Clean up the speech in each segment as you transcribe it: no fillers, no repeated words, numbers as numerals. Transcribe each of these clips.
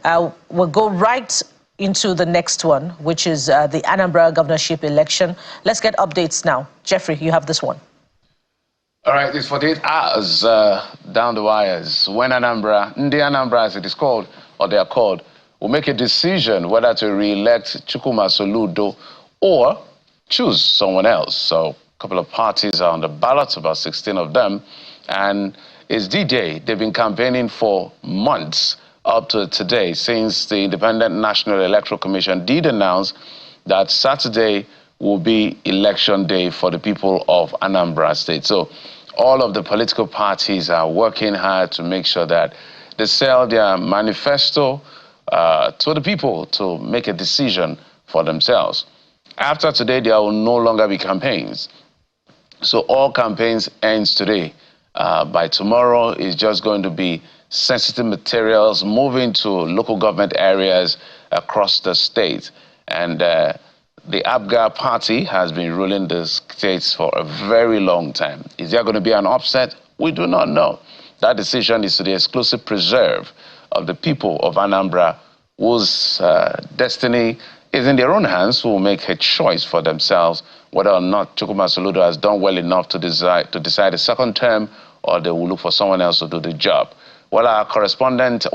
We'll go right into the next one, which is the Anambra governorship election. Let's get updates now. Jeffrey, you have this one. All right, it's 48 hours down the wires. When Anambra, Anambra as it is called, or they are called, will make a decision whether to re-elect Chukwuma Soludo or choose someone else. So a couple of parties are on the ballot, about 16 of them. And it's D-Day. They've been campaigning for months up to today since the Independent National Electoral Commission did announce that Saturday will be election day for the people of Anambra State. So all of the political parties are working hard to make sure that they sell their manifesto to the people to make a decision for themselves. After today, there will no longer be campaigns. So all campaigns ends today. By tomorrow, it's just going to be sensitive materials moving to local government areas across the state. And the ABGA party has been ruling the states for a very long time. Is there going to be an upset? We do not know. That decision is to the exclusive preserve of the people of Anambra, whose destiny is in their own hands, who will make a choice for themselves whether or not Chukwuma Soludo has done well enough to decide a second term, or they will look for someone else to do the job. Well, our correspondent,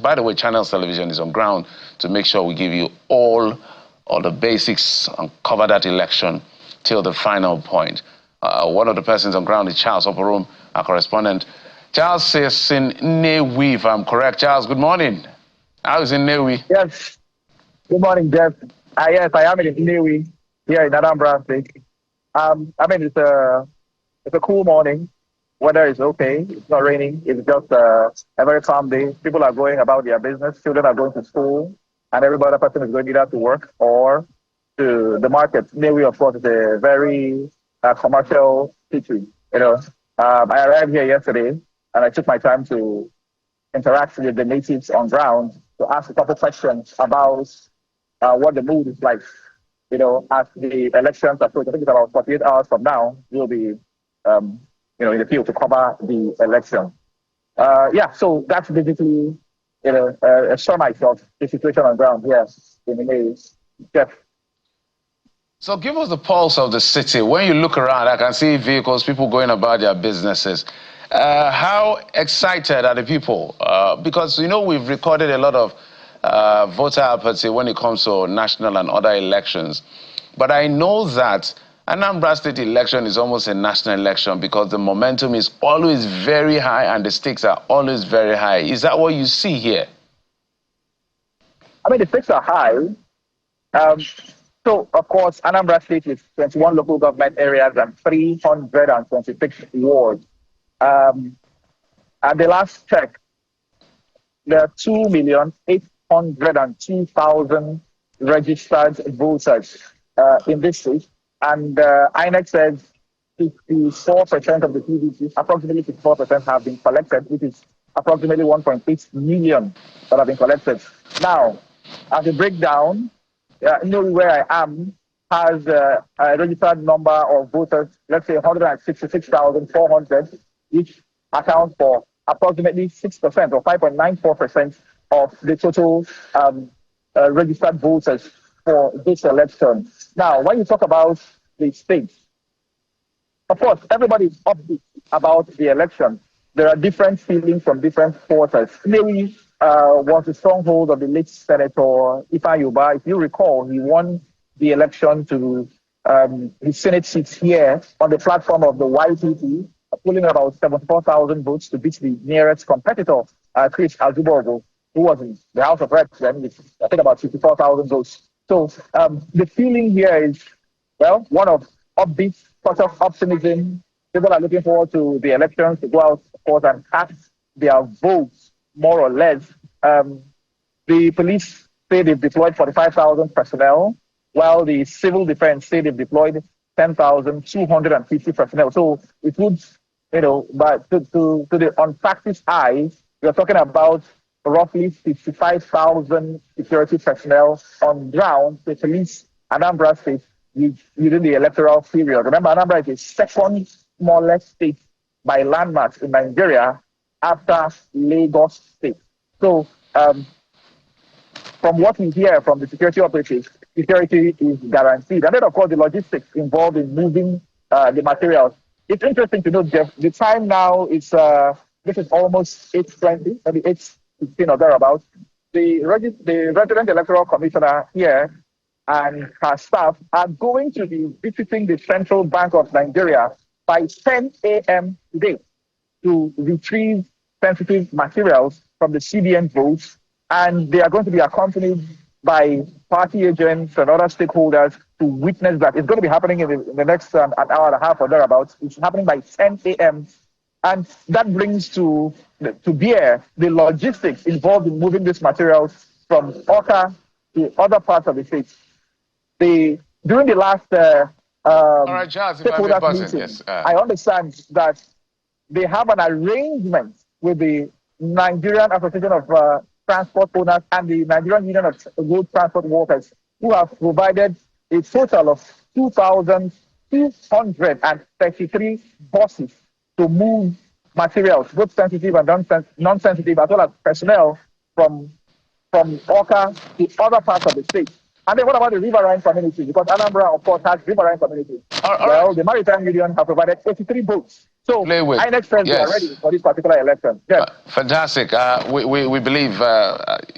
by the way, Channels Television is on ground to make sure we give you all the basics and cover that election till the final point. One of the persons on ground is Charles Oporum, our correspondent. Charles is in Nnewi, if I'm correct. Charles, good morning. How is in Nnewi? Yes. Good morning, Jeff. Yes, I am in Nnewi here in Anambra State. I mean, it's a cool morning. Weather is okay. It's not raining. It's just a very calm day. People are going about their business. Children are going to school, and every other person is going either to work or to the market. Nnewi, of course, is a very commercial city. You know, I arrived here yesterday, and I took my time to interact with the natives on ground to ask a couple questions about what the mood is like. You know, as the elections approach, I think it's about 48 hours from now, we'll be, in the field to cover the election. So that's basically, a summary of the situation on ground here in the news. Jeff. So give us the pulse of the city. When you look around, I can see vehicles, people going about their businesses. How excited are the people? Because, we've recorded a lot of voter apathy when it comes to national and other elections. But I know that Anambra State election is almost a national election because the momentum is always very high and the stakes are always very high. Is that what you see here? I mean, the stakes are high. So, of course, Anambra State is 21 local government areas and 326 wards. At the last check, there are 2,802,000 registered voters in this state. And INEC says 54% of the PVCs, approximately 54% have been collected, which is approximately 1.8 million that have been collected. Now, as a breakdown, where I am has a registered number of voters, let's say 166,400, which accounts for approximately 6% or 5.94% of the total registered voters for this election. Now, when you talk about the states, of course, everybody is upbeat about the election. There are different feelings from different quarters. Nnewi was a stronghold of the late Senator Ifeanyi Ubah. If you recall, he won the election to his Senate seats here on the platform of the YPP, pulling about 74,000 votes to beat the nearest competitor, Chris Azubogo, who was in the House of Reps, and I think about 54,000 votes. So the feeling here is, well, one of upbeat, sort of optimism. People are looking forward to the elections to go out, of course, and cast their votes, more or less. The police say they've deployed 45,000 personnel, while the civil defense say they've deployed 10,250 personnel. So it would, but to the unpracticed eye, we're talking about roughly 55,000 security personnel on ground to police Anambra State within the electoral period. Remember, Anambra is the second smallest state by landmass in Nigeria after Lagos State. So from what we hear from the security operatives, security is guaranteed. And then, of course, the logistics involved in moving the materials. It's interesting to note, Jeff, the time now is, this is almost 8:20, maybe 8:15 or thereabouts. The resident electoral commissioner here and her staff are going to be visiting the Central Bank of Nigeria by 10 a.m. today to retrieve sensitive materials from the CBN votes, and they are going to be accompanied by party agents and other stakeholders to witness that. It's going to be happening in the next an hour and a half or thereabouts. It's happening by 10 a.m. And that brings to bear the logistics involved in moving these materials from Oka to other parts of the state. During the last all right, Charles, meeting, yes. I understand that they have an arrangement with the Nigerian Association of Transport Owners and the Nigerian Union of Road Transport Workers, who have provided a total of 2,233 buses to move materials, both sensitive and non-sensitive, as well as personnel from Oka to other parts of the state. And then what about the riverine community? Because Anambra, of course, has riverine communities. Well, the Maritime Union have provided 83 boats. So INEC says they are ready for this particular election. Yes. Fantastic. We believe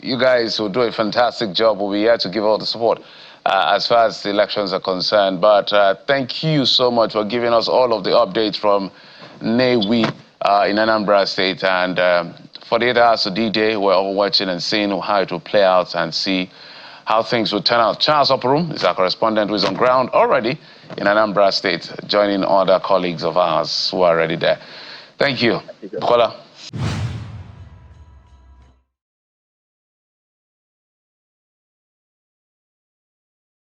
you guys will do a fantastic job. We'll be here to give all the support as far as the elections are concerned. But thank you so much for giving us all of the updates from Nnewi in Anambra State. And 48 hours to D-Day, we're all watching and seeing how it will play out and see how things will turn out. Charles Oporum is our correspondent who is on ground already in Anambra State, joining other colleagues of ours who are already there. Thank you. Bukola.